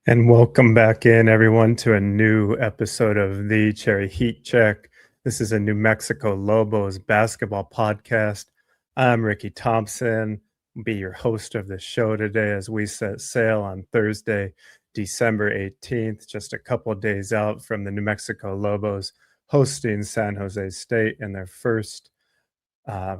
And welcome back in, everyone, to a new episode of the Cherry Heat Check. This is a New Mexico Lobos basketball podcast. I'm Ricky Thompson, be your host of the show today as we set sail on Thursday, December 18th, just a couple of days out from the New Mexico Lobos hosting San Jose State in their first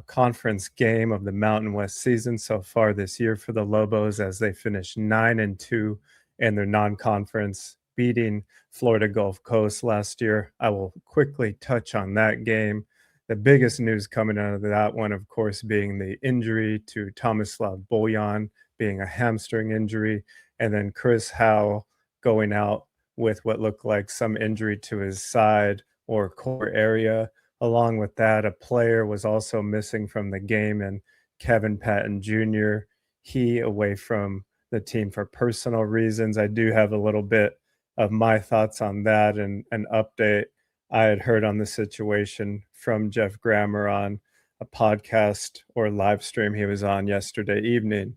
conference game of the Mountain West season so far this year for the Lobos as they finish 9-2 in their non-conference, beating Florida Gulf Coast last year. I will quickly touch on that game. The biggest news coming out of that one, of course, being the injury to Tomislav Boljan, being a hamstring injury, and then Chris Howe going out with what looked like some injury to his side or core area. Along with that, a player was also missing from the game, and Kevin Patton Jr., he away from the team for personal reasons. I do have a little bit of my thoughts on that and an update I had heard on the situation from Jeff Grammer on a podcast or live stream he was on yesterday evening.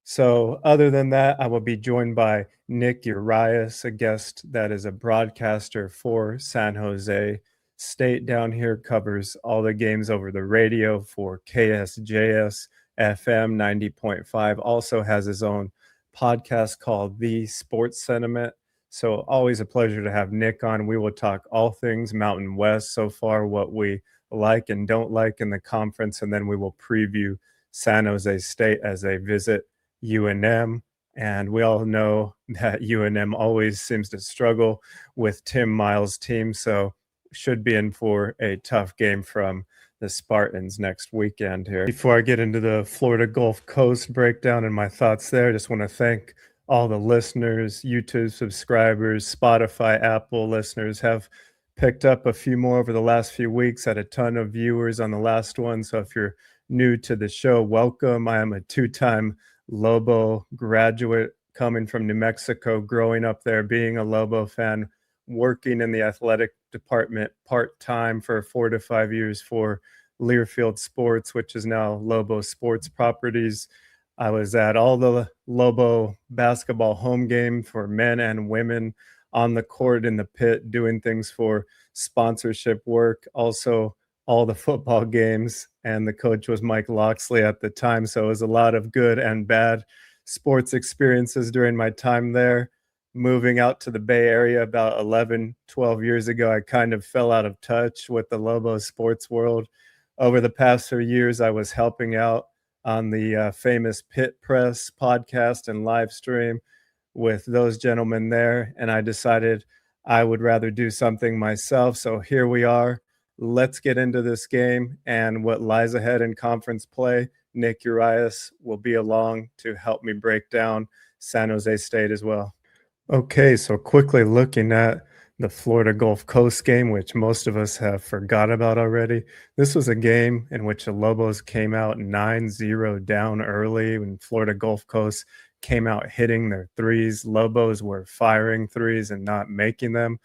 So other than that, I will be joined by Nick Urias, a guest that is a broadcaster for San Jose State down here, covers all the games over the radio for KSJS FM 90.5, also has his own podcast called The Sports Sentiment. So always a pleasure to have Nick on. We will talk all things Mountain West so far, what we like and don't like in the conference, and then we will preview San Jose State as they visit UNM. And we all know that UNM always seems to struggle with Tim Miles' team, so should be in for a tough game from the Spartans next weekend here. Before I get into the Florida Gulf Coast breakdown and my thoughts there, I just want to thank all the listeners, YouTube subscribers, Spotify, Apple listeners have picked up a few more over the last few weeks. Had a ton of viewers on the last one. So if you're new to the show, welcome. I am a two-time Lobo graduate coming from New Mexico, growing up there, being a Lobo fan, working in the athletic department part-time for 4 to 5 years for Learfield Sports, which is now Lobo Sports Properties. I was at all the Lobo basketball home game for men and women on the court in the pit, doing things for sponsorship work, also all the football games, and the coach was Mike Loxley at the time. So it was a lot of good and bad sports experiences during my time there. Moving out to the Bay Area about 11, 12 years ago, I kind of fell out of touch with the Lobo sports world. Over the past few years, I was helping out on the famous Pit Press podcast and live stream with those gentlemen there, and I decided I would rather do something myself. So here we are. Let's get into this game and what lies ahead in conference play. Nick Urias will be along to help me break down San Jose State as well. Okay, so quickly looking at the Florida Gulf Coast game, which most of us have forgot about already. This was a game in which the Lobos came out 9-0 down early when Florida Gulf Coast came out hitting their threes. Lobos were firing threes and not making them.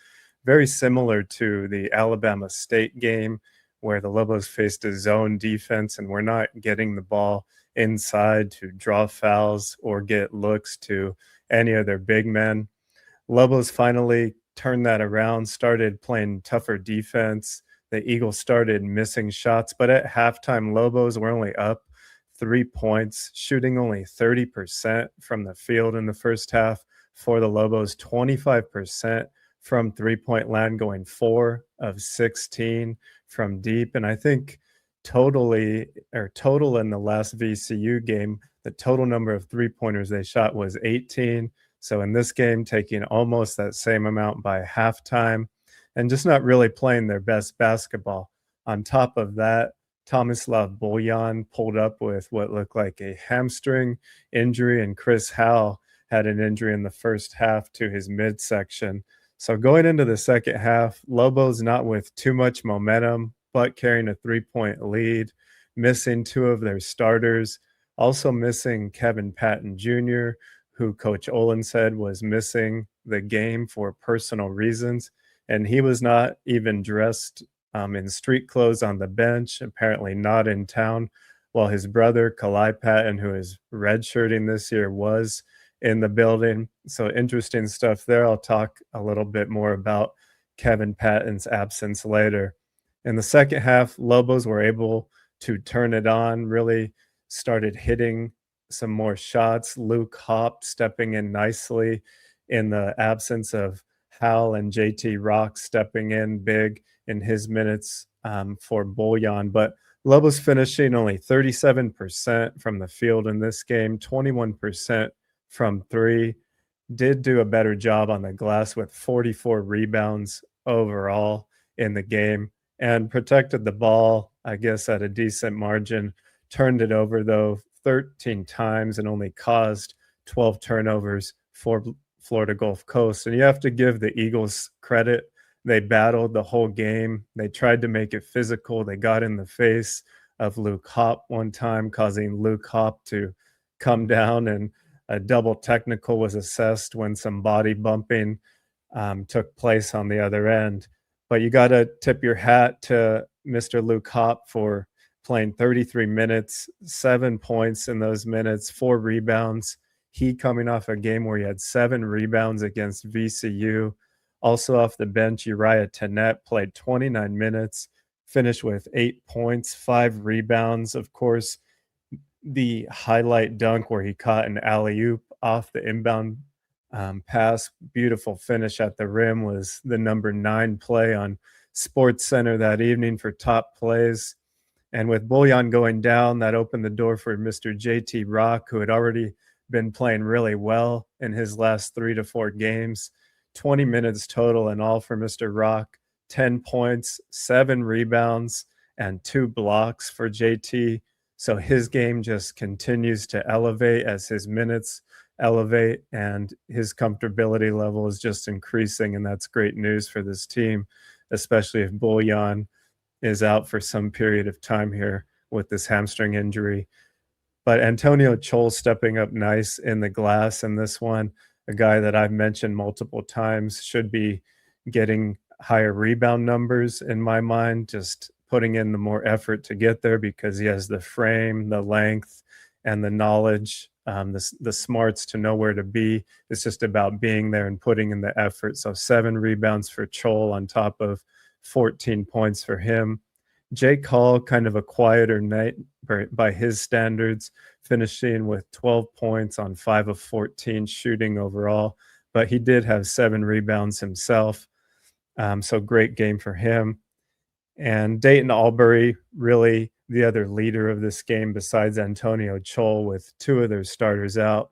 Very similar to the Alabama State game where the Lobos faced a zone defense and were not getting the ball inside to draw fouls or get looks to any of their big men. Lobos finally turned that around, started playing tougher defense. The Eagles started missing shots, but at halftime, Lobos were only up 3 points, shooting only 30% from the field in the first half for the Lobos, 25% from three-point land, going 4 of 16 from deep. And I think total in the last VCU game, the total number of three-pointers they shot was 18. So in this game, taking almost that same amount by halftime and just not really playing their best basketball. On top of that, Tomislav Boljan pulled up with what looked like a hamstring injury, and Chris Howe had an injury in the first half to his midsection. So going into the second half, Lobos not with too much momentum, but carrying a 3-point lead, missing 2 of their starters, also missing Kevin Patton Jr., who Coach Olin said was missing the game for personal reasons. And he was not even dressed in street clothes on the bench, apparently not in town, while his brother, Kalai Patton, who is redshirting this year, was in the building. So interesting stuff there. I'll talk a little bit more about Kevin Patton's absence later. In the second half, Lobos were able to turn it on, really started hitting some more shots. Luke Hop stepping in nicely in the absence of Hal and JT Rock stepping in big in his minutes for Bullion. But Lobos finishing only 37% from the field in this game, 21% from three. Did do a better job on the glass with 44 rebounds overall in the game and protected the ball, I guess, at a decent margin. Turned it over, though, 13 times and only caused 12 turnovers for Florida Gulf Coast. And you have to give the Eagles credit. They battled the whole game. They tried to make it physical. They got in the face of Luke Hop one time, causing Luke Hop to come down, and a double technical was assessed when some body bumping took place on the other end. But you got to tip your hat to Mr. Luke Hop for playing 33 minutes, 7 points in those minutes, 4 rebounds. He coming off a game where he had 7 rebounds against VCU. Also off the bench, Urias played 29 minutes, finished with 8 points, 5 rebounds. Of course, the highlight dunk where he caught an alley-oop off the inbound pass, beautiful finish at the rim, was the number 9 play on Sports Center that evening for top plays. And with Bullion going down, that opened the door for Mr. JT Rock, who had already been playing really well in his last 3 to 4 games. 20 minutes total in all for Mr. Rock, 10 points, 7 rebounds, and 2 blocks for JT. So his game just continues to elevate as his minutes elevate, and his comfortability level is just increasing, and that's great news for this team, especially if Bullion is out for some period of time here with this hamstring injury. But Antonio Chol stepping up nice in the glass in this one, a guy that I've mentioned multiple times, should be getting higher rebound numbers in my mind, just putting in the more effort to get there because he has the frame, the length, and the knowledge, the smarts to know where to be. It's just about being there and putting in the effort. So 7 rebounds for Chol on top of 14 points for him. Jake Hall, kind of a quieter night by his standards, finishing with 12 points on 5 of 14 shooting overall, but he did have 7 rebounds himself. So great game for him. And Dayton Albury, really the other leader of this game besides Antonio Chol, with 2 of their starters out.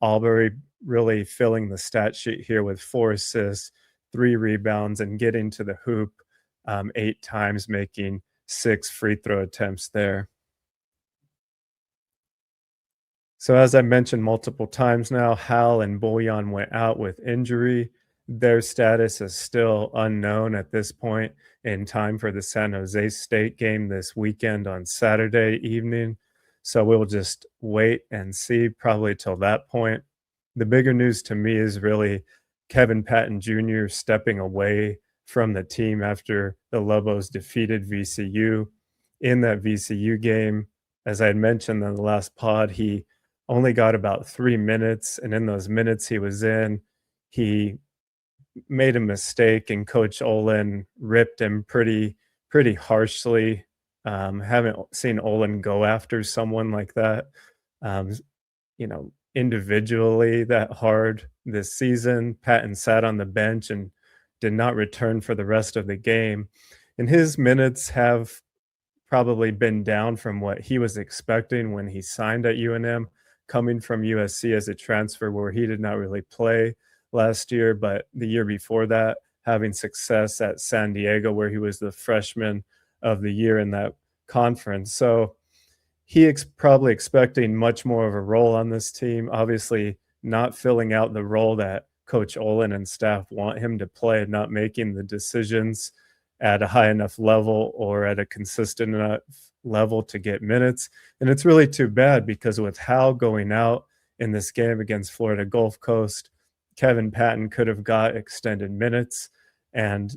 Albury really filling the stat sheet here with 4 assists, 3 rebounds, and getting to the hoop 8 times, making 6 free throw attempts there. So as I mentioned multiple times now, Hal and Bullion went out with injury. Their status is still unknown at this point in time for the San Jose State game this weekend on Saturday evening. So we'll just wait and see probably till that point. The bigger news to me is really Kevin Patton Jr. stepping away from the team after the Lobos defeated VCU. In that VCU game, as I had mentioned in the last pod, he only got about 3 minutes, and in those minutes he was in, he made a mistake, and Coach Olin ripped him pretty harshly. Haven't seen Olin go after someone like that, individually that hard this season. Patton sat on the bench and did not return for the rest of the game. And his minutes have probably been down from what he was expecting when he signed at UNM, coming from USC as a transfer where he did not really play last year, but the year before that, having success at San Diego where he was the freshman of the year in that conference. So he probably expecting much more of a role on this team, obviously not filling out the role that Coach Olin and staff want him to play, not making the decisions at a high enough level or at a consistent enough level to get minutes. And it's really too bad because with Hal going out in this game against Florida Gulf Coast, Kevin Patton could have got extended minutes and,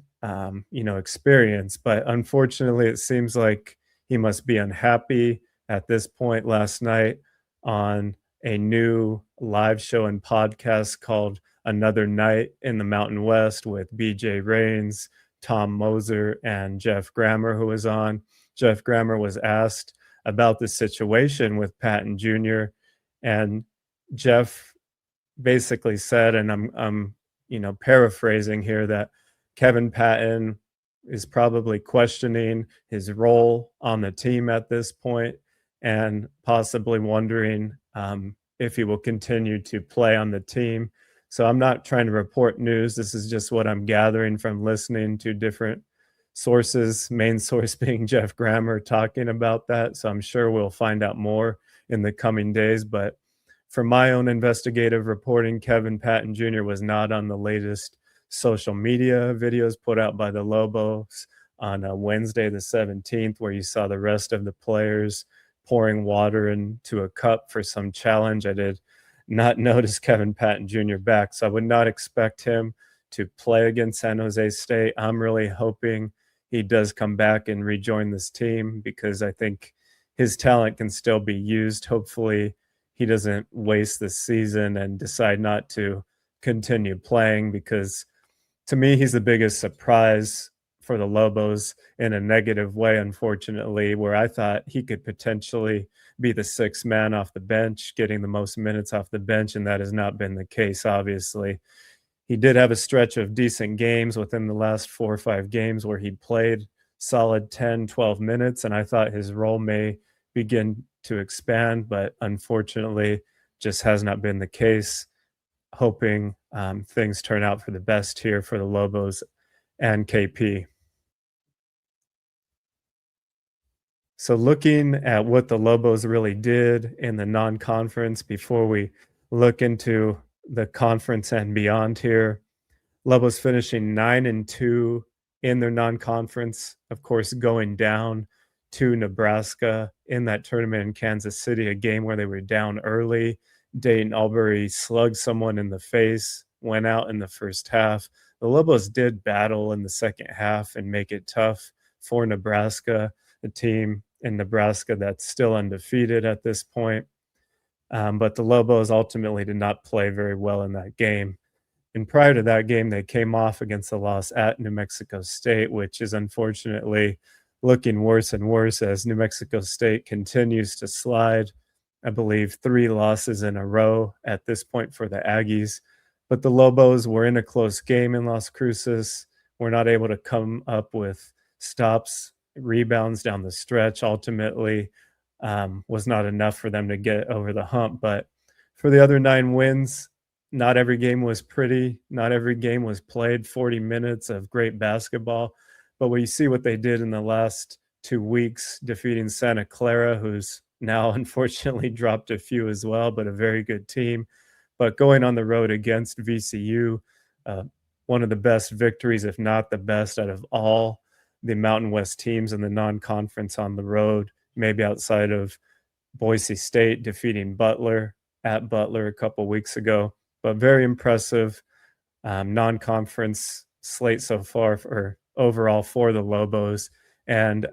experience. But unfortunately, it seems like he must be unhappy at this point. Last night on a new live show and podcast called Another Night in the Mountain West with BJ Rains, Tom Moser, and Jeff Grammer, who was on. Jeff Grammer was asked about the situation with Patton Jr., and Jeff basically said, and I'm paraphrasing here, that Kevin Patton is probably questioning his role on the team at this point and possibly wondering if he will continue to play on the team. So I'm not trying to report news. This is just what I'm gathering from listening to different sources, main source being Jeff Grammer talking about that. So I'm sure we'll find out more in the coming days. But for my own investigative reporting, Kevin Patton Jr. was not on the latest social media videos put out by the Lobos on Wednesday the 17th, where you saw the rest of the players pouring water into a cup for some challenge. I did not notice Kevin Patton Jr. back, so I would not expect him to play against San Jose State. I'm really hoping he does come back and rejoin this team because I think his talent can still be used. Hopefully he doesn't waste this season and decide not to continue playing, because to me, he's the biggest surprise for the Lobos in a negative way, unfortunately, where I thought he could potentially be the sixth man off the bench, getting the most minutes off the bench, and that has not been the case, obviously. He did have a stretch of decent games within the last 4 or 5 games where he played solid 10, 12 minutes, and I thought his role may begin to expand, but unfortunately just has not been the case. Hoping things turn out for the best here for the Lobos and KP. So looking at what the Lobos really did in the non-conference before we look into the conference and beyond here, Lobos finishing 9-2 in their non-conference, of course, going down to Nebraska in that tournament in Kansas City, a game where they were down early. Dayton Albury slugged someone in the face, went out in the first half. The Lobos did battle in the second half and make it tough for Nebraska, the team in Nebraska that's still undefeated at this point. But the Lobos ultimately did not play very well in that game. And prior to that game, they came off against a loss at New Mexico State, which is unfortunately looking worse and worse as New Mexico State continues to slide. I believe 3 losses in a row at this point for the Aggies. But the Lobos were in a close game in Las Cruces, were not able to come up with stops, rebounds down the stretch. Ultimately, was not enough for them to get over the hump. But for the other 9 wins, not every game was pretty. Not every game was played 40 minutes of great basketball. But when you see what they did in the last 2 weeks, defeating Santa Clara, who's now unfortunately dropped a few as well, but a very good team. But going on the road against VCU, one of the best victories, if not the best, out of all the Mountain West teams in the non-conference on the road, maybe outside of Boise State defeating Butler at Butler a couple weeks ago. But very impressive non-conference slate so far for overall for the Lobos. And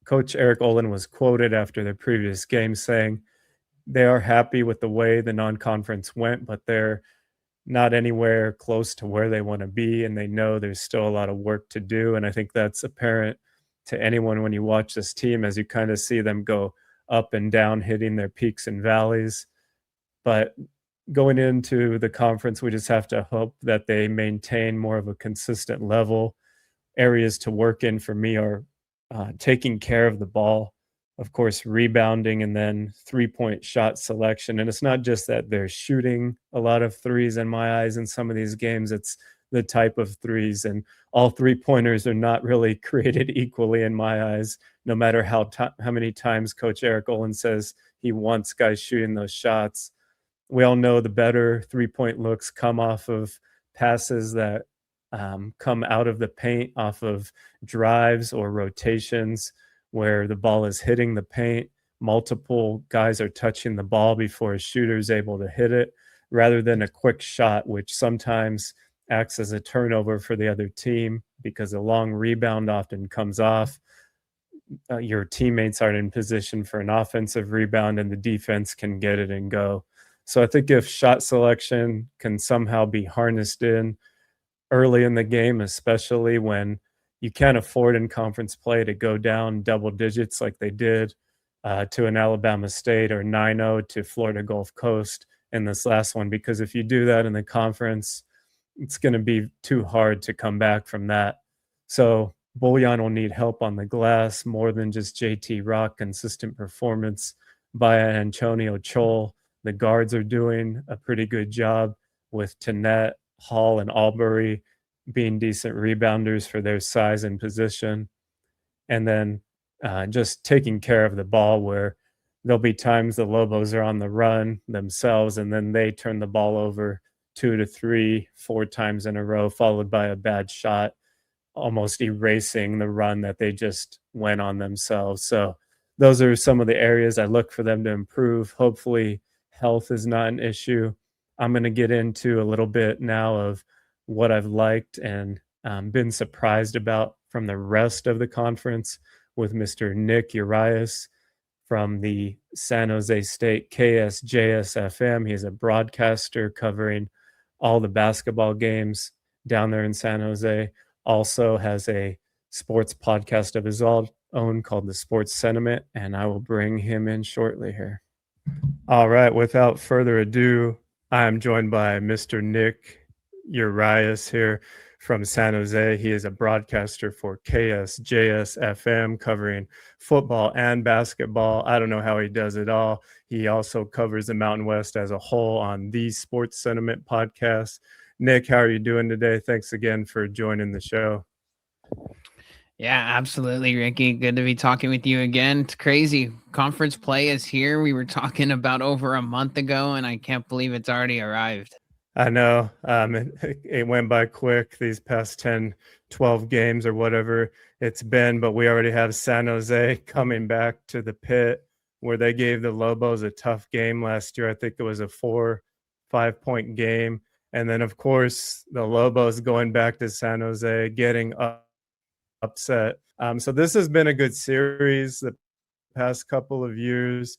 Coach Eric Olin was quoted after the previous game saying they are happy with the way the non-conference went, but they're not anywhere close to where they want to be, and they know there's still a lot of work to do. And I think that's apparent to anyone when you watch this team, as you kind of see them go up and down, hitting their peaks and valleys. But going into the conference, we just have to hope that they maintain more of a consistent level. Areas to work in for me are taking care of the ball, of course, rebounding, and then three-point shot selection. And it's not just that they're shooting a lot of threes in my eyes in some of these games. It's the type of threes, and all three-pointers are not really created equally in my eyes, no matter how many times Coach Eric Olin says he wants guys shooting those shots. We all know the better three-point looks come off of passes that come out of the paint, off of drives or rotations where the ball is hitting the paint. Multiple guys are touching the ball before a shooter is able to hit it, rather than a quick shot, which sometimes acts as a turnover for the other team because a long rebound often comes off. Your teammates aren't in position for an offensive rebound, and the defense can get it and go. So I think if shot selection can somehow be harnessed in early in the game, especially when you can't afford in conference play to go down double digits like they did to an Alabama State, or 9-0 to Florida Gulf Coast in this last one, because if you do that in the conference, it's going to be too hard to come back from that. So Bullion will need help on the glass more than just JT Rock. Consistent performance by Antonio Chol. The guards are doing a pretty good job with Tannett, Hall, and Albury being decent rebounders for their size and position. And then just taking care of the ball, where there'll be times the Lobos are on the run themselves and then they turn the ball over 2 to 3, 4 times in a row, followed by a bad shot, almost erasing the run that they just went on themselves. So those are some of the areas I look for them to improve. Hopefully health is not an issue. I'm going to get into a little bit now of what I've liked and been surprised about from the rest of the conference with Mr. Nick Urias from the San Jose State KSJS FM. He's a broadcaster covering all the basketball games down there in San Jose. Also has a sports podcast of his own called The Sports Sentiment, and I will bring him in shortly here. All right, without further ado, I am joined by Mr. Nick Urias here from San Jose. He is a broadcaster for KSJS FM covering football and basketball. I don't know how he does it all. He also covers the Mountain West as a whole on the Sports Sentiment podcast. Nick, how are you doing today? Thanks again for joining the show. Yeah, absolutely, Ricky. Good to be talking with you again. It's crazy. Conference play is here. We were talking about over a month ago, and I can't believe it's already arrived. I know. It went by quick, these past 10, 12 games or whatever it's been, but we already have San Jose coming back to the pit, where they gave the Lobos a tough game last year. I think it was a 4-5 point game. And then, of course, the Lobos going back to San Jose, getting upset. So this has been a good series the past couple of years.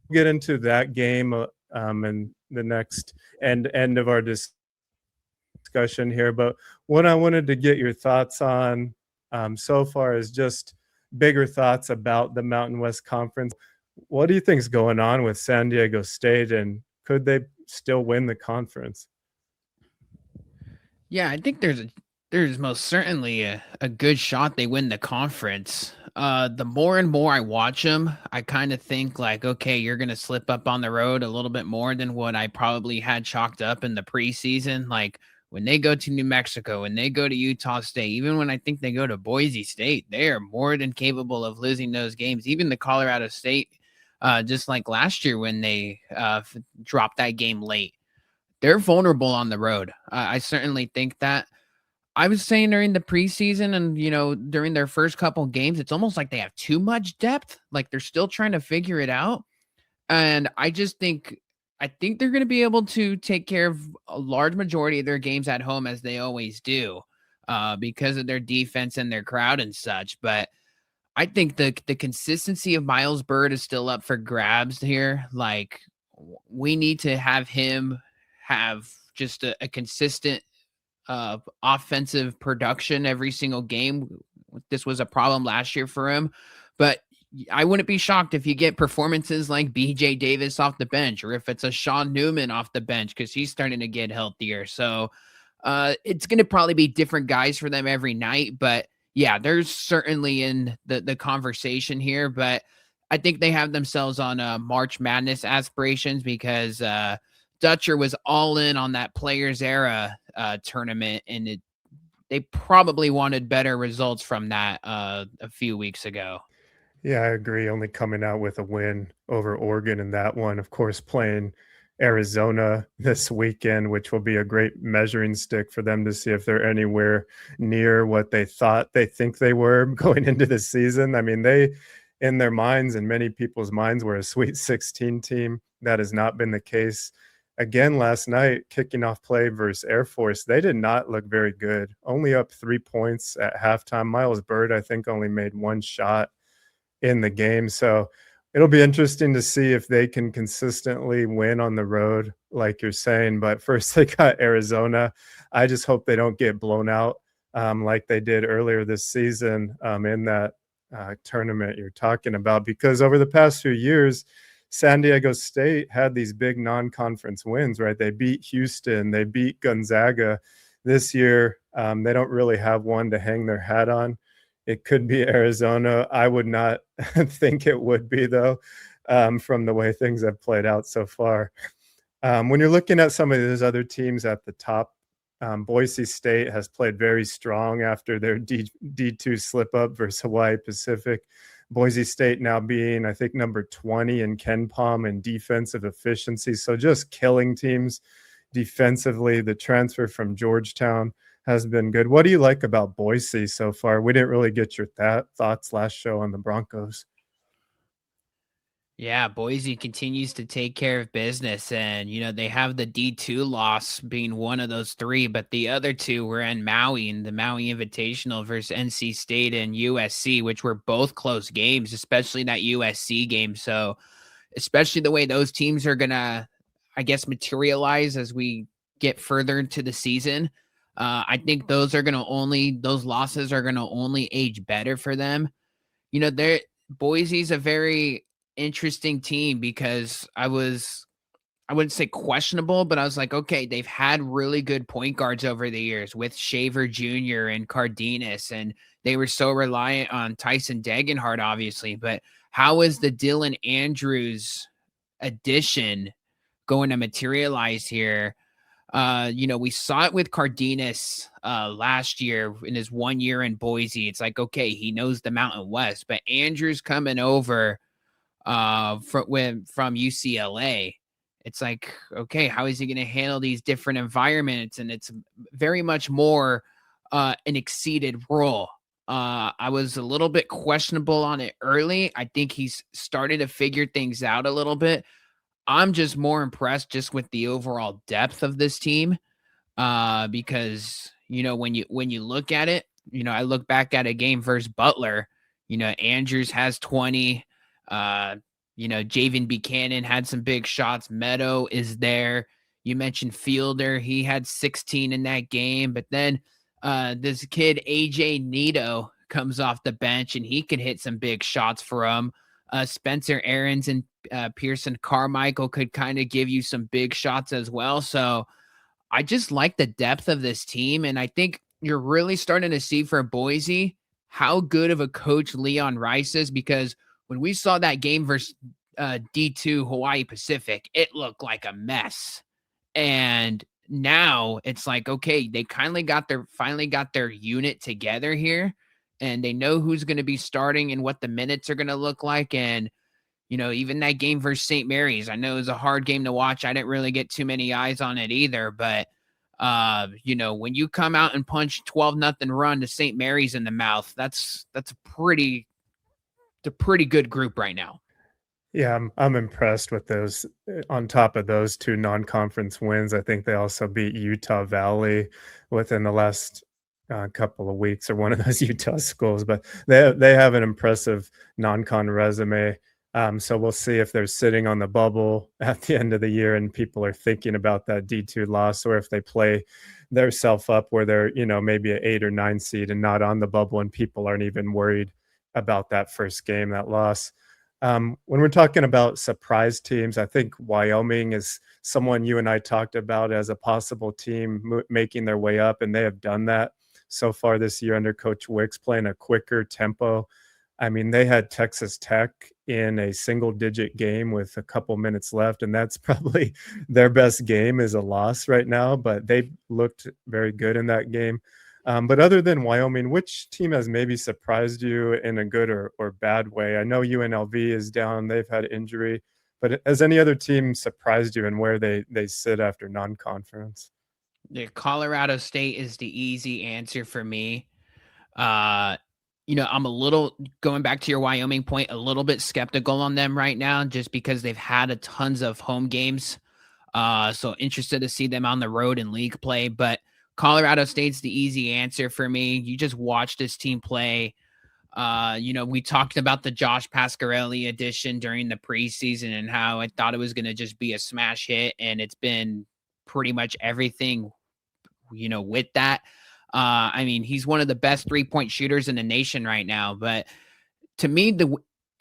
We'll get into that game and the next end of our discussion here. But what I wanted to get your thoughts on so far is just bigger thoughts about the Mountain West Conference. What do you think is going on with San Diego State, and could they still win the conference? Yeah, I think there's most certainly a good shot they win the conference. The more and more I watch them, I kind of think like, okay, you're going to slip up on the road a little bit more than what I probably had chalked up in the preseason. Like when they go to New Mexico, when they go to Utah State, even when I think they go to Boise State, they are more than capable of losing those games. Even the Colorado State, just like last year when they dropped that game late, they're vulnerable on the road. I certainly think that. I was saying during the preseason and, during their first couple games, it's almost like they have too much depth. Like they're still trying to figure it out. And I think they're going to be able to take care of a large majority of their games at home, as they always do, because of their defense and their crowd and such. But I think the consistency of Miles Bird is still up for grabs here. Like we need to have him have just a consistent offensive production every single game. This was a problem last year for him, but I wouldn't be shocked if you get performances like BJ Davis off the bench, or if it's a Sean Newman off the bench, because he's starting to get healthier. So it's going to probably be different guys for them every night, but yeah, there's certainly in the conversation here, but I think they have themselves on March Madness aspirations, because Dutcher was all in on that Players Era tournament, and they probably wanted better results from that a few weeks ago. Yeah, I agree. Only coming out with a win over Oregon in that one. Of course, playing Arizona this weekend, which will be a great measuring stick for them to see if they're anywhere near what they think they were going into the season. I mean, they, in their minds and many people's minds, were a Sweet 16 team. That has not been the case. Again, last night, kicking off play versus Air Force, they did not look very good. Only up 3 points at halftime. Miles Bird, I think, only made one shot in the game. So It'll be interesting to see if they can consistently win on the road, like you're saying. But first, they got Arizona. I just hope they don't get blown out like they did earlier this season in that tournament you're talking about. Because over the past few years, San Diego State had these big non-conference wins, right? They beat Houston, they beat Gonzaga. This year, they don't really have one to hang their hat on. It could be Arizona. I would not think it would be, though, from the way things have played out so far. When you're looking at some of those other teams at the top, Boise State has played very strong after their D2 slip up versus Hawaii Pacific. Boise State now being, I think, number 20 in KenPom in defensive efficiency. So just killing teams defensively. The transfer from Georgetown has been good. What do you like about Boise so far? We didn't really get your thoughts last show on the Broncos. Yeah, Boise continues to take care of business. And, they have the D2 loss being one of those three, but the other two were in Maui and the Maui Invitational versus NC State and USC, which were both close games, especially that USC game. So, especially the way those teams are going to, I guess, materialize as we get further into the season. I think those losses are going to only age better for them. Boise's a very interesting team because I wouldn't say questionable, but I was like, okay, they've had really good point guards over the years with Shaver Jr. and Cardenas, and they were so reliant on Tyson Degenhardt, obviously. But how is the Dylan Andrews addition going to materialize here? We saw it with Cardenas last year in his 1 year in Boise. It's like, okay, he knows the Mountain West, but Andrews coming over from UCLA. It's like, okay, how is he going to handle these different environments? And it's very much more an exceeded role. I was a little bit questionable on it early. I think he's started to figure things out a little bit. I'm just more impressed just with the overall depth of this team. Because, when you look at it, I look back at a game versus Butler, Andrews has 20, Javen Buchanan had some big shots. Meadow is there. You mentioned Fielder. He had 16 in that game. But then this kid, AJ Nito, comes off the bench, and he can hit some big shots for him. Spencer Aarons and Pearson Carmichael could kind of give you some big shots as well. So I just like the depth of this team. And I think you're really starting to see for Boise how good of a coach Leon Rice is, because when we saw that game versus D2 Hawaii Pacific, it looked like a mess. And now it's like, okay, they finally got their unit together here, and they know who's going to be starting and what the minutes are going to look like. And, even that game versus St. Mary's, I know it was a hard game to watch. I didn't really get too many eyes on it either, but when you come out and punch 12-0 run to St. Mary's in the mouth, that's a pretty good group right now. Yeah, I'm impressed with those. On top of those two non-conference wins, I think they also beat Utah Valley within the last couple of weeks, or one of those Utah schools. But they have an impressive non-con resume. So we'll see if they're sitting on the bubble at the end of the year and people are thinking about that D2 loss, or if they play their self up where they're, maybe an 8 or 9 seed and not on the bubble, and people aren't even worried about that first game, that loss. When we're talking about surprise teams, I think Wyoming is someone you and I talked about as a possible team making their way up, and they have done that so far this year under Coach Wicks, playing a quicker tempo. I mean, they had Texas Tech in a single-digit game with a couple minutes left, and that's probably their best game is a loss right now, but they looked very good in that game. But other than Wyoming, which team has maybe surprised you in a good or bad way? I know UNLV is down. They've had injury. But has any other team surprised you in where they sit after non-conference? Yeah, Colorado State is the easy answer for me. I'm a little, going back to your Wyoming point, a little bit skeptical on them right now just because they've had a tons of home games. So interested to see them on the road in league play. But Colorado State's the easy answer for me. You just watch this team play. We talked about the Josh Pasquarelli edition during the preseason and how I thought it was going to just be a smash hit, and it's been pretty much everything, with that. I mean, he's one of the best 3-point shooters in the nation right now, but to me, the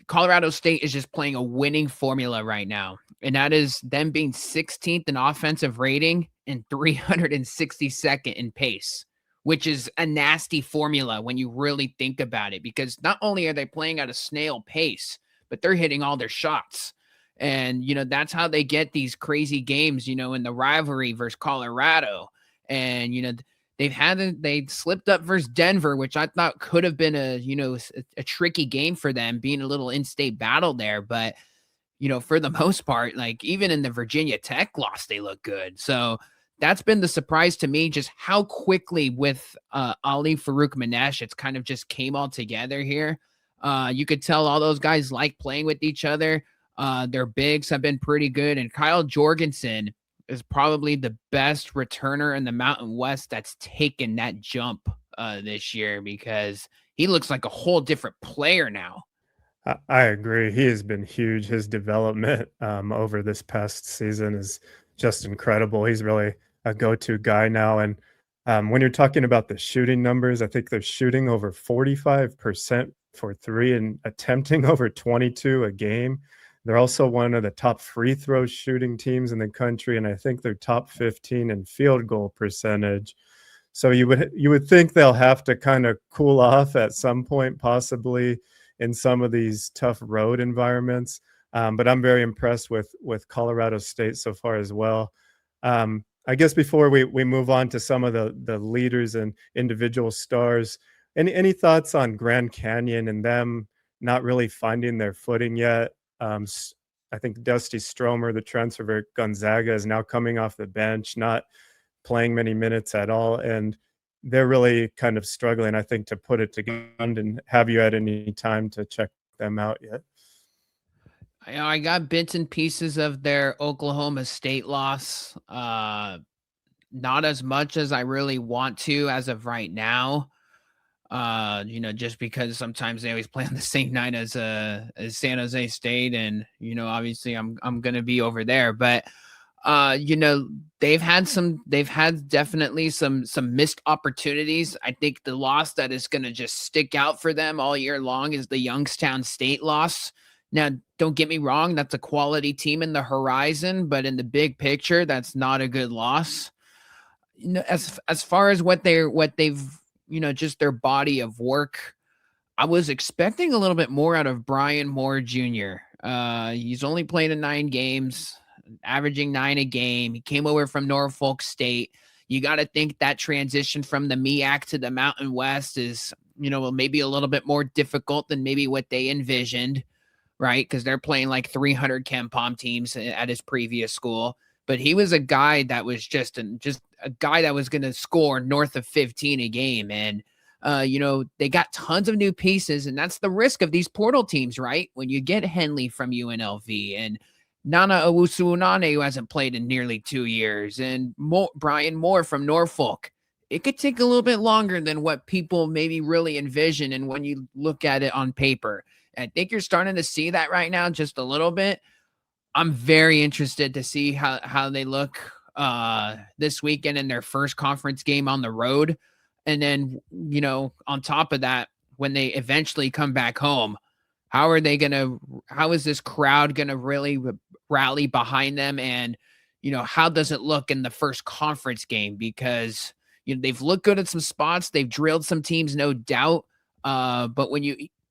Colorado State is just playing a winning formula right now, and that is them being 16th in offensive rating and 362nd in pace, which is a nasty formula when you really think about it, because not only are they playing at a snail pace, but they're hitting all their shots. And, that's how they get these crazy games, in the rivalry versus Colorado. And, they slipped up versus Denver, which I thought could have been a tricky game for them, being a little in-state battle there. But, for the most part, like even in the Virginia Tech loss, they look good. So that's been the surprise to me, just how quickly with Ali Farouk Manesh, it's kind of just came all together here. You could tell all those guys like playing with each other. Their bigs have been pretty good. And Kyle Jorgensen is probably the best returner in the Mountain West that's taken that jump this year, because he looks like a whole different player now. I agree. He has been huge. His development over this past season is just incredible. He's really a go-to guy now. And when you're talking about the shooting numbers, I think they're shooting over 45% for three and attempting over 22 a game. They're also one of the top free throw shooting teams in the country, and I think they're top 15 in field goal percentage. So you would think they'll have to kind of cool off at some point, possibly in some of these tough road environments. But I'm very impressed with Colorado State so far as well. I guess before we move on to some of the leaders and individual stars, any thoughts on Grand Canyon and them not really finding their footing yet? I think Dusty Stromer, the transfer at Gonzaga, is now coming off the bench, not playing many minutes at all, and they're really kind of struggling, I think, to put it together. And have you had any time to check them out yet? I got bits and pieces of their Oklahoma State loss. Not as much as I really want to as of right now. Just because sometimes they always play on the same night as San Jose State, and obviously I'm gonna be over there. But they've had definitely some missed opportunities. I think the loss that is gonna just stick out for them all year long is the Youngstown State loss. Now, don't get me wrong, that's a quality team in the horizon, but in the big picture, that's not a good loss. As far as what they've just their body of work, I was expecting a little bit more out of Brian Moore Jr. He's only played in 9 games, averaging 9 a game. He came over from Norfolk State. You got to think that transition from the MEAC to the Mountain West is, maybe a little bit more difficult than maybe what they envisioned, right? Because they're playing like 300 KenPom teams at his previous school. But he was a guy that was just a guy that was going to score north of 15 a game. And, they got tons of new pieces, and that's the risk of these portal teams, right? When you get Henley from UNLV and Nana Owusu-Unane, who hasn't played in nearly 2 years, and Brian Moore from Norfolk, it could take a little bit longer than what people maybe really envision. And when you look at it on paper, I think you're starting to see that right now just a little bit. I'm very interested to see how they look this weekend in their first conference game on the road. And then, on top of that, when they eventually come back home, how is this crowd going to really rally behind them? And, how does it look in the first conference game? Because, they've looked good at some spots. They've drilled some teams, no doubt. But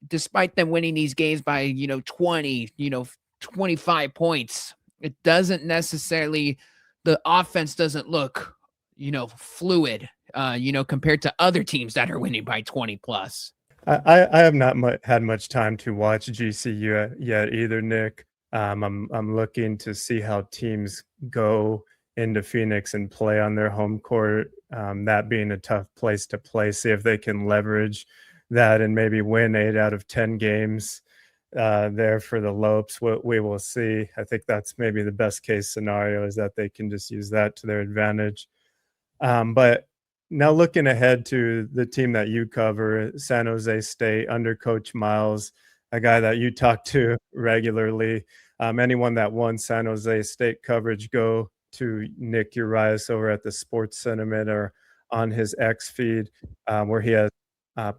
despite them winning these games by, 20, 25 points, it doesn't necessarily, the offense doesn't look, fluid, compared to other teams that are winning by 20 plus. I have not had much time to watch GCU yet either, Nick. I'm looking to see how teams go into Phoenix and play on their home court, that being a tough place to play, see if they can leverage that and maybe win 8 out of 10 games there for the Lopes. We will see. I think that's maybe the best case scenario, is that they can just use that to their advantage. But Now looking ahead to the team that you cover, San Jose State, under Coach Miles, a guy that you talk to regularly. Anyone that won San Jose State coverage, go to Nick Urias over at the Sports Sentiment or on his X feed, where he has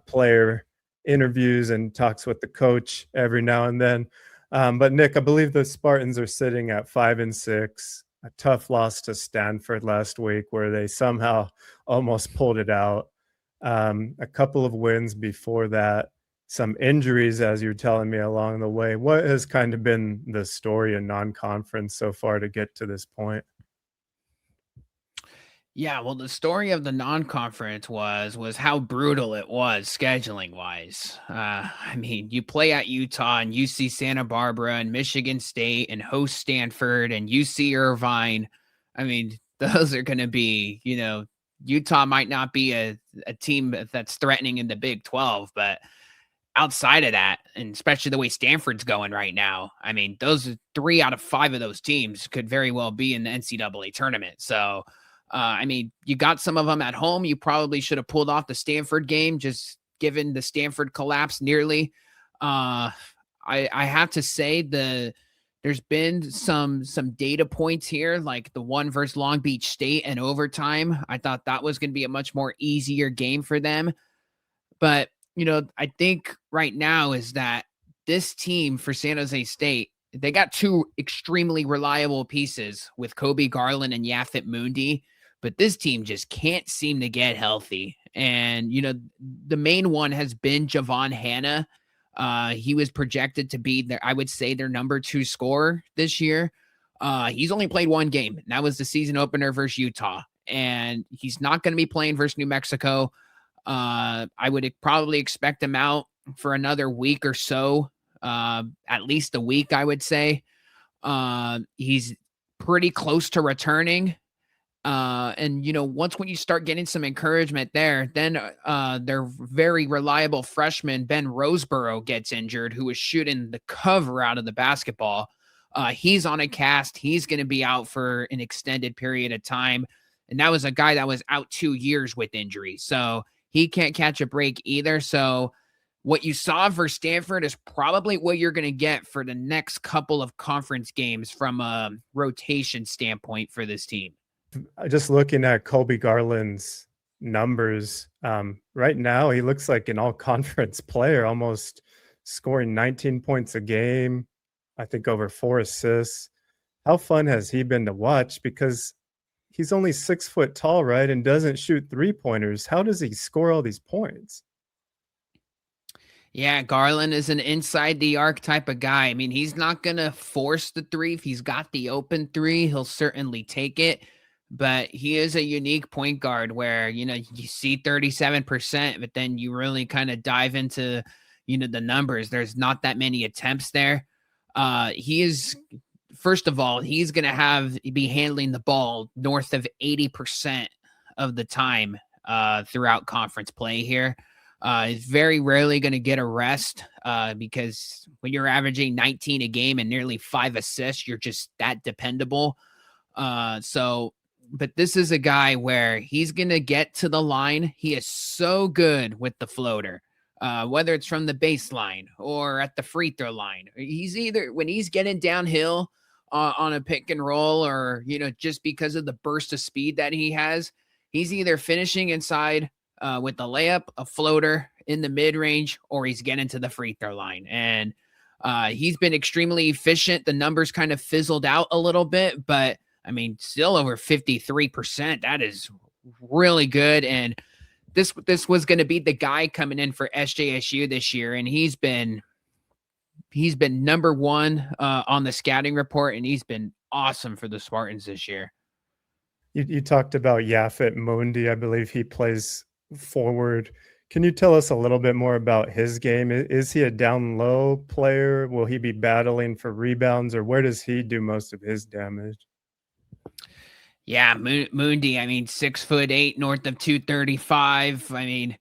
player interviews and talks with the coach every now and then. But Nick, I believe the Spartans are sitting at 5-6. A tough loss to Stanford last week, where they somehow almost pulled it out. A couple of wins before that, some injuries, as you're telling me along the way. What has kind of been the story in non-conference so far to get to this point? Yeah, well, the story of the non-conference was how brutal it was scheduling wise. I mean, you play at Utah and UC Santa Barbara and Michigan State and host Stanford and UC Irvine. I mean, those are going to be, Utah might not be a team that's threatening in the Big 12, but outside of that, and especially the way Stanford's going right now, I mean, those 3 out of 5 of those teams could very well be in the NCAA tournament. So, I mean, you got some of them at home. You probably should have pulled off the Stanford game, just given the Stanford collapse nearly. I have to say there's been some data points here, like the one versus Long Beach State and overtime. I thought that was going to be a much more easier game for them. But, I think right now is that this team for San Jose State, they got 2 extremely reliable pieces with Kobe Garland and Yafit Mundi, but this team just can't seem to get healthy. And, the main one has been Javon Hanna. He was projected to be I would say their number 2 scorer this year. He's only played 1 game, and that was the season opener versus Utah. And he's not going to be playing versus New Mexico. I would probably expect him out for another week or so, at least a week, I would say. He's pretty close to returning. And once when you start getting some encouragement there, then their very reliable freshman Ben Roseborough gets injured, who was shooting the cover out of the basketball. He's on a cast. He's going to be out for an extended period of time. And that was a guy that was out 2 years with injury. So he can't catch a break either. So what you saw for Stanford is probably what you're going to get for the next couple of conference games from a rotation standpoint for this team. Just looking at Kobe Garland's numbers, right now he looks like an all-conference player, almost scoring 19 points a game, I think over 4 assists. How fun has he been to watch? Because he's only 6 foot tall, right, and doesn't shoot 3-pointers. How does he score all these points? Yeah, Garland is an inside the arc type of guy. I mean, he's not going to force the 3. If he's got the open 3, he'll certainly take it. But he is a unique point guard where, you see 37%, but then you really kind of dive into, the numbers. There's not that many attempts there. He is, first of all, he's going to be handling the ball north of 80% of the time throughout conference play here. Is very rarely going to get a rest because when you're averaging 19 a game and nearly 5 assists, you're just that dependable. But this is a guy where he's going to get to the line. He is so good with the floater, whether it's from the baseline or at the free throw line. He's either when he's getting downhill on a pick and roll or, just because of the burst of speed that he has, he's either finishing inside with the layup, a floater in the mid range, or he's getting to the free throw line. And he's been extremely efficient. The numbers kind of fizzled out a little bit, but I mean, still over 53%. That is really good. And this was going to be the guy coming in for SJSU this year. And he's been number 1 on the scouting report. And he's been awesome for the Spartans this year. You talked about Yafit Mundi. I believe he plays forward. Can you tell us a little bit more about his game? Is he a down low player? Will he be battling for rebounds, or where does he do most of his damage? Yeah, Mundi, I mean, 6'8", north of 235. I mean,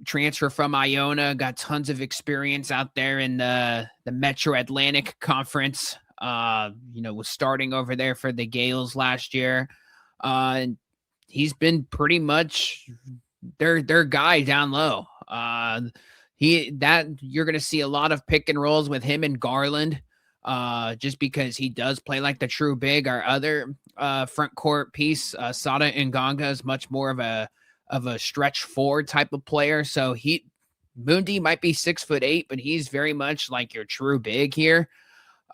transfer from Iona, got tons of experience out there in the Metro Atlantic Conference. Was starting over there for the Gales last year. And he's been pretty much their guy down low. You're going to see a lot of pick and rolls with him and Garland, just because he does play like the true big. Our other front court piece, Sada Nganga, is much more of a stretch forward type of player. So Mundi might be 6'8", but he's very much like your true big here.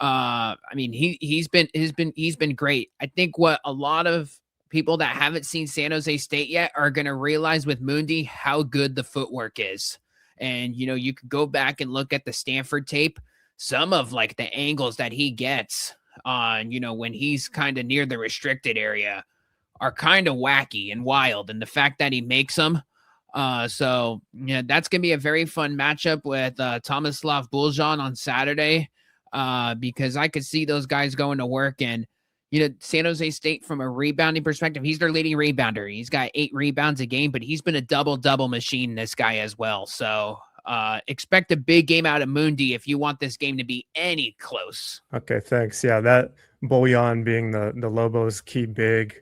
I mean, he's been great. I think what a lot of people that haven't seen San Jose State yet are going to realize with Mundi how good the footwork is. And, you could go back and look at the Stanford tape. Some of like the angles that he gets on, when he's kind of near the restricted area are kind of wacky and wild. And the fact that he makes them. So that's going to be a very fun matchup with Tomislav Buljan on Saturday, because I could see those guys going to work. And, San Jose State, from a rebounding perspective, he's their leading rebounder. He's got 8 rebounds a game, but he's been a double-double machine, this guy as well. So expect a big game out of Mundi if you want this game to be any close. Okay, thanks. Yeah, that Bullion being the Lobos' key big,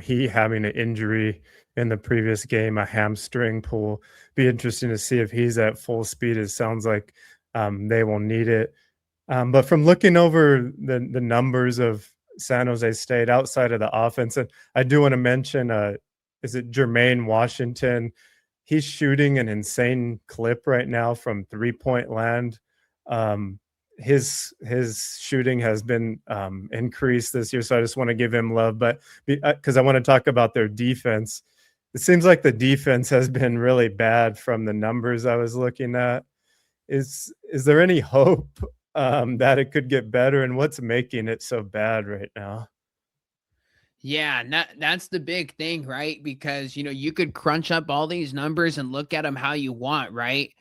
he having an injury in the previous game, a hamstring pull. Be interesting to see if he's at full speed. It sounds like they will need it. But from looking over the numbers of San Jose State outside of the offense, and I do want to mention, is it Jermaine Washington? He's shooting an insane clip right now from 3-point land. His shooting has been increased this year, so I just want to give him love. But because I want to talk about their defense, it seems like the defense has been really bad from the numbers I was looking at. Is there any hope that it could get better, and what's making it so bad right now? Yeah, that's the big thing, right? Because, you could crunch up all these numbers and look at them how you want, right?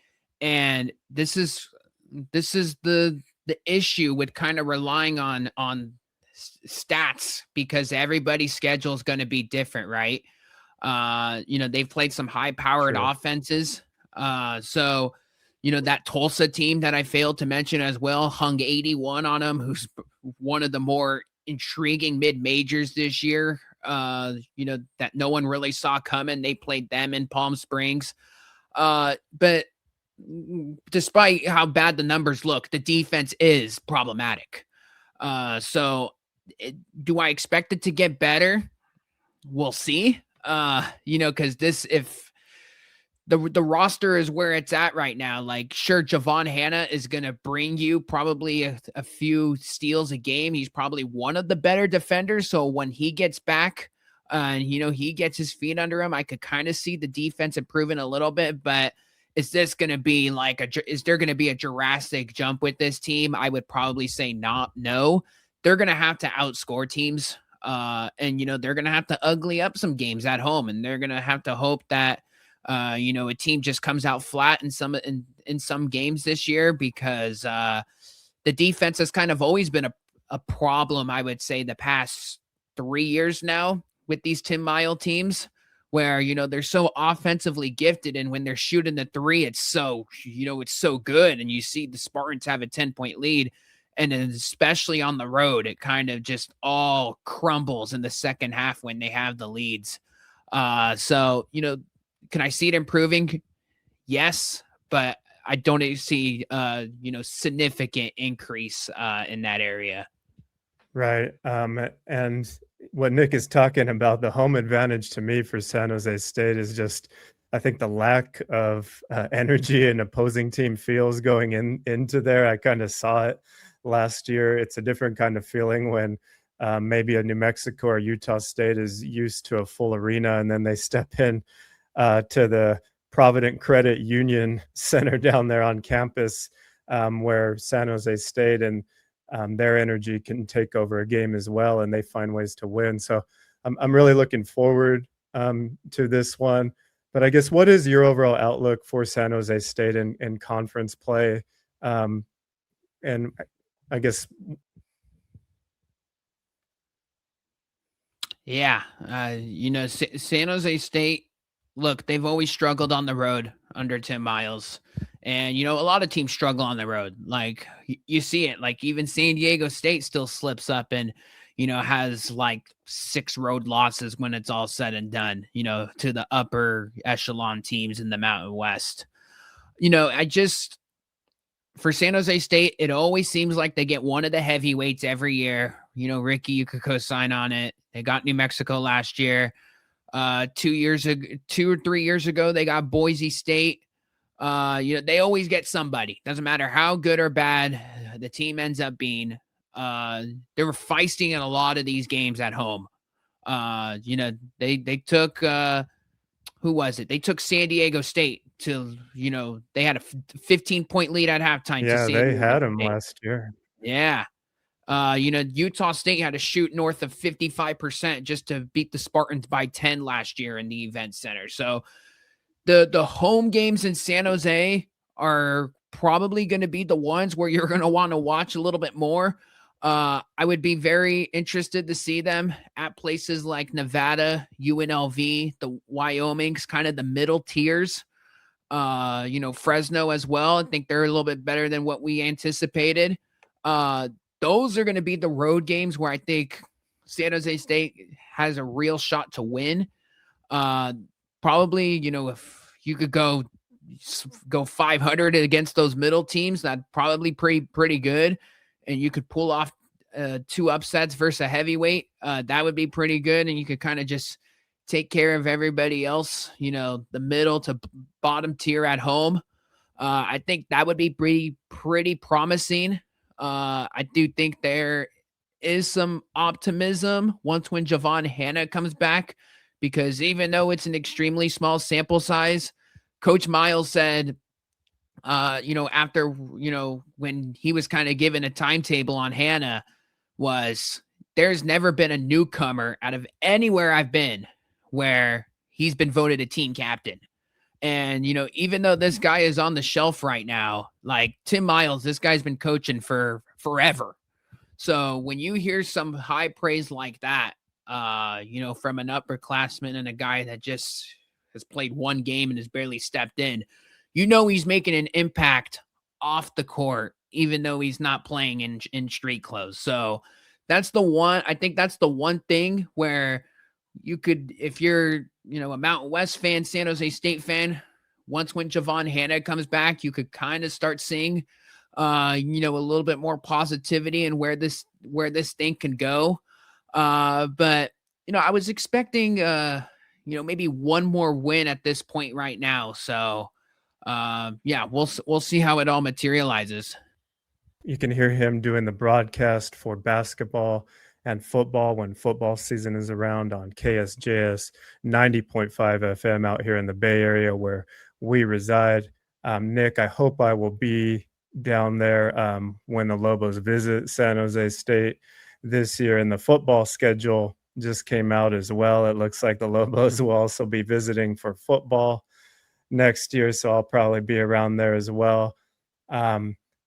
And this is the issue with kind of relying on stats, because everybody's schedule is going to be different, right? They've played some high-powered offenses. So that Tulsa team that I failed to mention as well hung 81 on them, who's one of the more intriguing mid-majors this year, that no one really saw coming. They played them in Palm Springs. But despite how bad the numbers look, the defense is problematic. Do I expect it to get better? We'll see. Because if the roster is where it's at right now, like, sure, Javon Hanna is going to bring you probably a few steals a game. He's probably one of the better defenders. So when he gets back, and he gets his feet under him, I could kind of see the defense improving a little bit. But is this going to be is there going to be a drastic jump with this team? I would probably say no. They're going to have to outscore teams. And they're going to have to ugly up some games at home, and they're going to have to hope that a team just comes out flat in some games this year, because the defense has kind of always been a problem, I would say, the past 3 years now with these Tim Mile teams, where they're so offensively gifted, and when they're shooting the three, it's so good, and you see the Spartans have a 10-point lead. And then especially on the road, it kind of just all crumbles in the second half when they have the leads. Can I see it improving? Yes, but I don't see, significant increase in that area. Right. And what Nick is talking about, the home advantage to me for San Jose State is just, I think, the lack of energy an opposing team feels going into there. I kind of saw it last year. It's a different kind of feeling when maybe a New Mexico or Utah State is used to a full arena, and then they step in to the Provident Credit Union Center down there on campus, where San Jose State and their energy can take over a game as well, and they find ways to win. So I'm really looking forward to this one. But I guess, what is your overall outlook for San Jose State in conference play? And I guess. Yeah. San Jose State, look, they've always struggled on the road under Tim Miles. And, a lot of teams struggle on the road. Like, you see it. Like, even San Diego State still slips up. And, has like 6 road losses when it's all said and done, to the upper echelon teams in the Mountain West. I just, for San Jose State, it always seems like they get one of the heavyweights every year. Ricky, you could co-sign on it. They got New Mexico last year. 2 or 3 years ago, they got Boise State. They always get somebody. Doesn't matter how good or bad the team ends up being. They were feisting in a lot of these games at home. They took who was it? They took San Diego State to, they had a 15-point lead at halftime. Yeah, to San they Diego had him State. last year. Yeah. Utah State had to shoot north of 55% just to beat the Spartans by 10 last year in the event center. So the home games in San Jose are probably going to be the ones where you're going to want to watch a little bit more. I would be very interested to see them at places like Nevada, UNLV, the Wyoming's kind of the middle tiers. Fresno as well. I think they're a little bit better than what we anticipated. Those are going to be the road games where I think San Jose State has a real shot to win. Probably, if you could go 500 against those middle teams, that's probably pretty good. And you could pull off 2 upsets versus a heavyweight. That would be pretty good. And you could kind of just take care of everybody else, the middle to bottom tier at home. I think that would be pretty promising. I do think there is some optimism when Javon Hanna comes back, because even though it's an extremely small sample size, Coach Miles said, after, when he was kind of given a timetable on Hanna, was there's never been a newcomer out of anywhere I've been where he's been voted a team captain. And, even though this guy is on the shelf right now, like Tim Miles, this guy's been coaching for forever. So when you hear some high praise like that, from an upperclassman and a guy that just has played one game and has barely stepped in, he's making an impact off the court, even though he's not playing in street clothes. So that's the one, I think that's the one thing where you could, if you're, a Mountain West fan, San Jose State fan, when Javon Hanna comes back, you could kind of start seeing, a little bit more positivity and where this thing can go. But, I was expecting, maybe one more win at this point right now. So, we'll see how it all materializes. You can hear him doing the broadcast for basketball and football when football season is around on KSJS 90.5 FM out here in the Bay Area where we reside. Nick, I hope I will be down there when the Lobos visit San Jose State this year, and the football schedule just came out as well. It looks like the Lobos will also be visiting for football next year, so I'll probably be around there as well.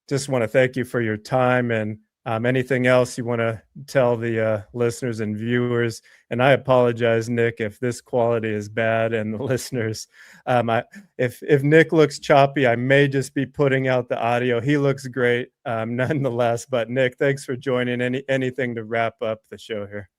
Just want to thank you for your time, and anything else you want to tell the listeners and viewers. And I apologize, Nick, if this quality is bad and the listeners, if Nick looks choppy, I may just be putting out the audio. He looks great nonetheless. But Nick, thanks for joining. Anything to wrap up the show here?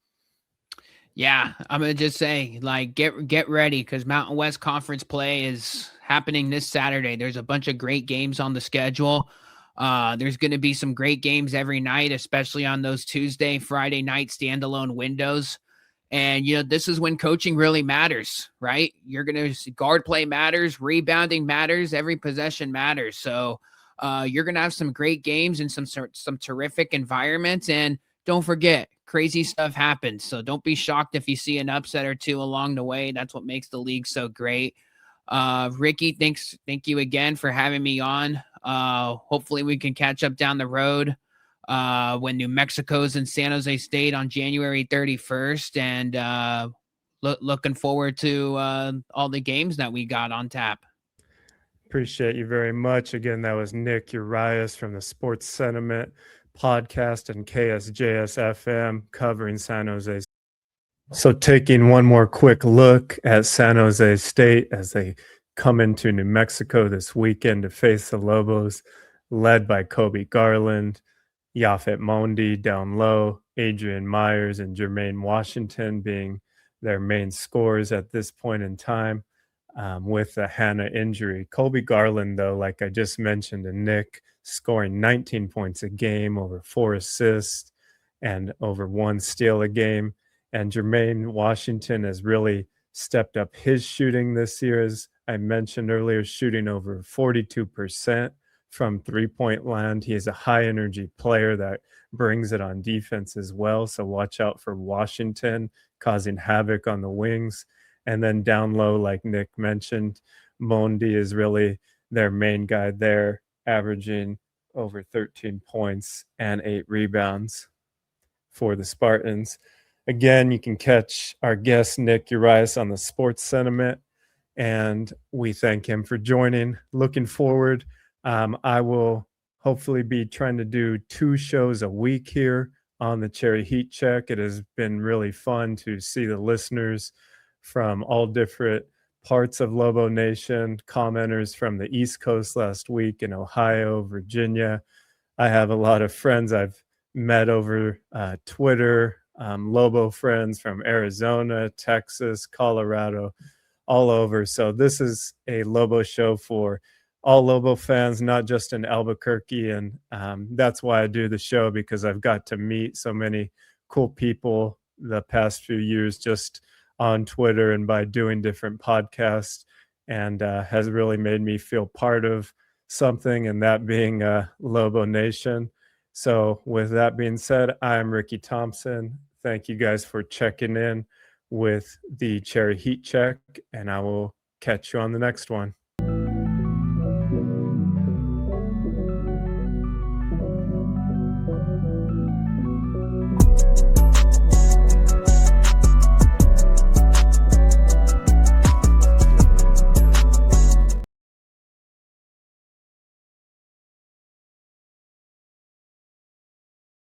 Yeah, I'm going to just say, get ready, because Mountain West Conference play is happening this Saturday. There's a bunch of great games on the schedule. There's going to be some great games every night, especially on those Tuesday, Friday night standalone windows. And, this is when coaching really matters, right? You're going to guard play matters, rebounding matters, every possession matters. So you're going to have some great games and some terrific environments. And don't forget, crazy stuff happens. So don't be shocked if you see an upset or two along the way. That's what makes the league so great. Ricky, thank you again for having me on. Hopefully we can catch up down the road when New Mexico's in San Jose State on January 31st, and looking forward to all the games that we got on tap. Appreciate you very much. Again, that was Nick Urias from the Sports Sentiment podcast and KSJS FM covering San Jose. So taking one more quick look at San Jose State as they come into New Mexico this weekend to face the Lobos, led by Kobe Garland, Yafet Mondi down low, Adrian Myers and Jermaine Washington being their main scorers at this point in time, with the Hannah injury. Colby Garland, though, like I just mentioned, and Nick scoring 19 points a game, over 4 assists, and over 1 steal a game. And Jermaine Washington has really stepped up his shooting this year, as I mentioned earlier, shooting over 42% from three-point land. He is a high-energy player that brings it on defense as well, so watch out for Washington causing havoc on the wings. And then down low, like Nick mentioned, Mondi is really their main guy there, averaging over 13 points and 8 rebounds for the Spartans. Again, you can catch our guest, Nick Urias, on the Sports Sentiment, and we thank him for joining. Looking forward, I will hopefully be trying to do 2 shows a week here on the Cherry Heat Check. It has been really fun to see the listeners from all different parts of Lobo Nation, commenters from the East Coast last week in Ohio, Virginia. I have a lot of friends I've met over Twitter, Lobo friends from Arizona, Texas, Colorado, all over. So this is a Lobo show for all Lobo fans, not just in Albuquerque. And that's why I do the show, because I've got to meet so many cool people the past few years just on Twitter and by doing different podcasts, and has really made me feel part of something, and that being Lobo Nation. So with that being said, I'm Ricky Thompson. Thank you guys for checking in with the Cherry Heat Check, and I will catch you on the next one.